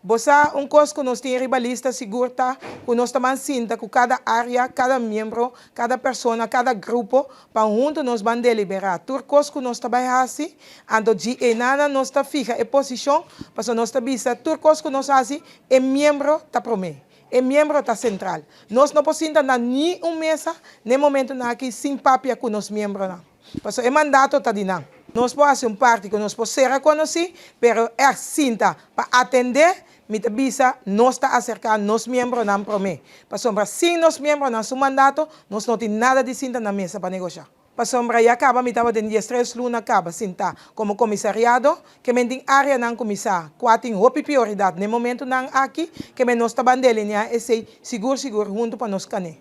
Bosa coisa que nós temos ribalista segura, que nós também sinta que cada área, cada membro, cada pessoa, cada grupo, para junto nós vamos deliberar. Tudo coisa que nós trabalhamos assim, ando de nada nós está fica em posição, para nós está vista, tudo coisa que nós fazemos, é membro está promete. É membro da central. Nós não podemos entrar nem mesa, nem momento aqui sem papel com os membros. Porque o mandato está de nada. Nós podemos fazer parte que nós podemos ser reconhecidos, mas é cinta para atender, me avisa, nós está acercando nos membros não promete. Porque sem nos membros no seu mandato, nós não temos nada de cinta na mesa para negociar. Para já acaba, me estava dentro de 3 lunas, acaba, cinta, como comissariado, que me tem área não comissário, quatro tem outra prioridade, no momento não aqui, que me nós está bandele, e sei, seguro, junto para nós cané.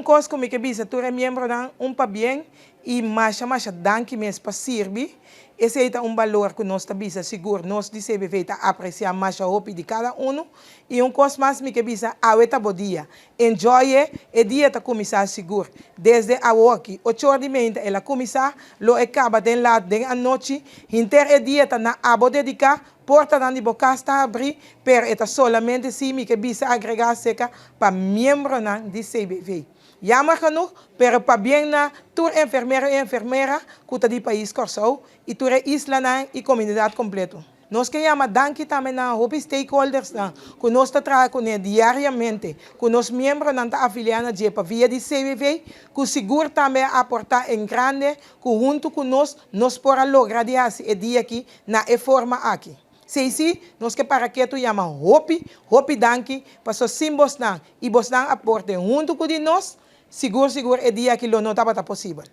Coisa que me avisa, tu é membro não, para bem, e mais danke mesmo para servir. Esse é valor que nós avisa, seguro, nós de CBV apreciar mais a de cada um. E coisa mais me avisa, a eta bodia. Enjoy e dia da comissário seguro. Desde a aqui, 8 horas de manhã, ela comissário, lo acaba de lá, de a noite, inter dia na abo dedicar, porta na boca está abrir, per eta solamente se me avisa agregar seca para membro de CBV. Jammer genoeg, pero para bem na tour enfermeiro e enfermeira que está de país Corsou e tour é isla e comunidade completo. Nós queremos danke também na hobby stakeholders que nós trabalhamos com eles diariamente, com os membros da afiliada de via de CVV, que seguro também aportar em grande, que junto com nós podemos lograr esse dia aqui na forma aqui. Sim, nós que para que tu chama hopi danke, para os símbolos e bos aporte junto com nós, seguro é dia que não estava possível.